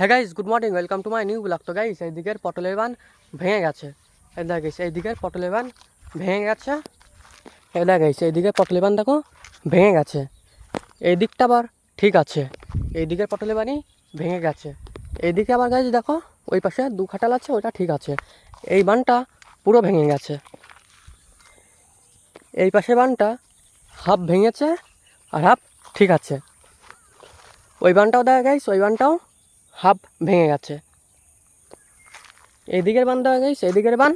হ্যাঁ guys, good morning, welcome to my new blog. তো guys, এই দিকের পটলের বান ভেঙে গেছে। এটা গাইস, এই দিকের পটলের বান ভেঙে গেছে। এটা গাইস, এই দিকের পটলের বান দেখো ভেঙে গেছে। এই দিকটা আবার ঠিক আছে, এই দিকের পটলের বানই ভেঙে গেছে। এইদিকে আবার গাইস দেখো, ওই পাশে দু খাটাল আছে, ওইটা ঠিক আছে। এই বানটা পুরো ভেঙে গেছে। এই পাশের বানটা হাফ ভেঙেছে আর হাফ ঠিক আছে। ওই বানটাও দেখা গাইস, ওই বানটাও হাফ ভেঙে গেছে। এইদিকের বান দেওয়া গেছে, এদিকের বান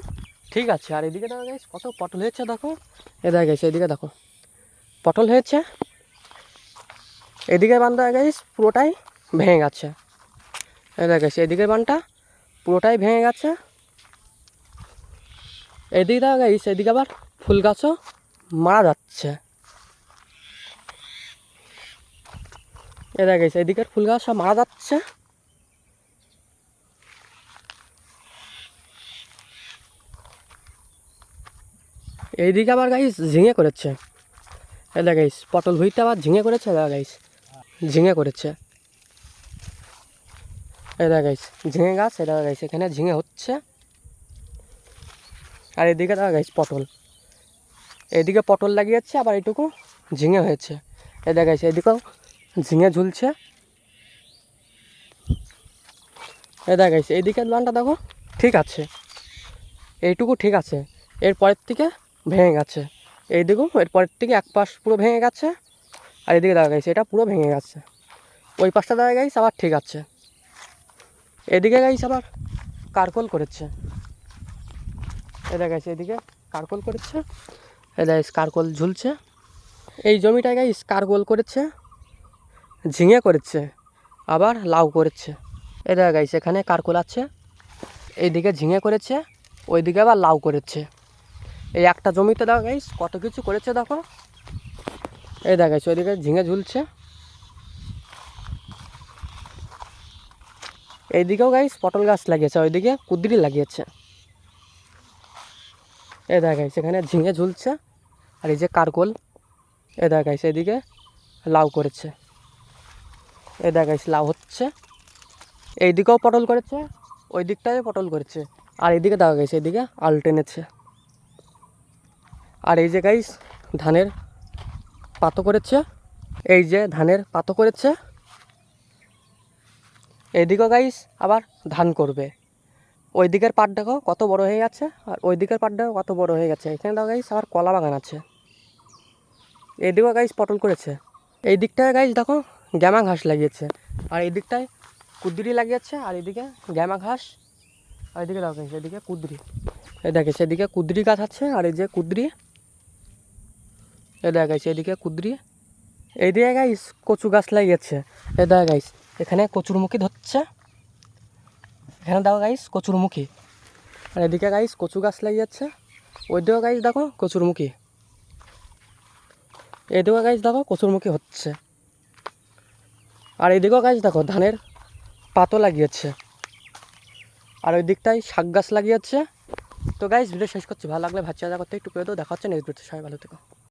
ঠিক আছে। আর এদিকে দেওয়া গেছে কত পটল হয়েছে দেখো, এ দেখা গেছে এদিকে দেখো পটল হয়েছে। এদিকের বান দেওয়া গেছে পুরোটাই ভেঙে গেছে। এ দেখা গেছে এদিকের বানটা পুরোটাই ভেঙে গেছে। এদিকে দেওয়া গেছে, এদিকে আবার ফুল গাছও মারা যাচ্ছে। এ দেখা গেছে এদিকের ফুল গাছ সব মারা যাচ্ছে। এইদিকে আবার গাইস ঝিঙে করেছে। এটা গাইস পটল ভুঁইতে আবার ঝিঙে করেছে। এটা গাইস ঝিঙে করেছে। এটা গাইস ঝিঙে গাছ, এটা গাইস এখানে ঝিঙে হচ্ছে। আর এদিকে দেখা গাইস পটল, এদিকে পটল লাগিয়েছে, আবার এইটুকু ঝিঙে হয়েছে। এটা গাইস এদিকেও ঝিঙে ঝুলছে। এটা গাইস এইদিকের বানটা দেখো ঠিক আছে, এইটুকু ঠিক আছে। এরপরের থেকে ভেঙে গেছে। এইদিকেও এরপরের থেকে এক পাশ পুরো ভেঙে গেছে। আর এদিকে দেখা গেছে এটা পুরো ভেঙে গেছে। ওই পাশটা দেখা গেছে আবার ঠিক আছে। এদিকে গাইস আবার কারকোল করেছে। এটা গেছে এদিকে কারকোল করেছে। এটা কারকোল ঝুলছে। এই জমিটায় গাইস কারকোল করেছে, ঝিঙে করেছে, আবার লাউ করেছে। এটা গাইস এখানে কারকোল আছে, এইদিকে ঝিঙে করেছে, ওইদিকে আবার লাউ করেছে। এই একটা জমিতে দেখো গাইস কত কিছু করেছে দেখো। এই দেখা গেছে ওইদিকে ঝিঙে ঝুলছে। এইদিকেও গাইস পটল গাছ লাগিয়েছে, ওইদিকে কুঁদরি লাগিয়েছে। এ দেখা গেছে এখানে ঝিঙে ঝুলছে, আর এই যে কারকোল। এ দেখা গেছে এদিকে লাউ করেছে। এ দেখা গেছে লাউ হচ্ছে। এইদিকেও পটল করেছে, ওই দিকটায় পটল করেছে। আর এইদিকে দেখা গেছে এদিকে আল টেনেছে। আর এই যে গাইস ধানের পাতো করেছে, এই যে ধানের পাতো করেছে। এইদিকেও গাইস আবার ধান করবে। ওই দিকের পাট দেখো কত বড় হয়ে গেছে, আর ওই দিকের পাট দেখো কত বড় হয়ে গেছে। এখানে দেখো গাইস আবার কলা বাগান আছে। এইদিকেও গাইস পটল করেছে। এই দিকটায় গাইস দেখো গ্যামা ঘাস লাগিয়েছে, আর এই দিকটায় কুঁদরি লাগিয়েছে। আর এদিকে গ্যামা ঘাস, আর এদিকে দেখো গাইস এদিকে কুঁদরি। এই দেখে সেদিকে কুঁদরি গাছ আছে, আর এই যে কুঁদরি। এই দেখা গাইস এদিকে কুঁদরি। এইদিকে গাইস কচু গাছ লাগিয়েছে। এই দেখা গাইস এখানে কচুরমুখী ধরছে। এখানে দেখো গাইস কচুরমুখী। আর এদিকে গাইস কচু গাছ লাগিয়েছে। ওইদিকেও গাইস দেখো কচুরমুখী। এদিকেও গাইস দেখো কচুরমুখী হচ্ছে। আর এদিকেও গাইস দেখো ধানের পাতো লাগিয়েছে। আর ওই দিকটায় শাক গাছ লাগিয়েছে। তো গাইস ভিডিও শেষ করছি, ভালো লাগলে ভাত চাজা করতে একটু করে দেবো। দেখা হচ্ছে নেক্সট ভিডিওতে, সবাই ভালো থেকো।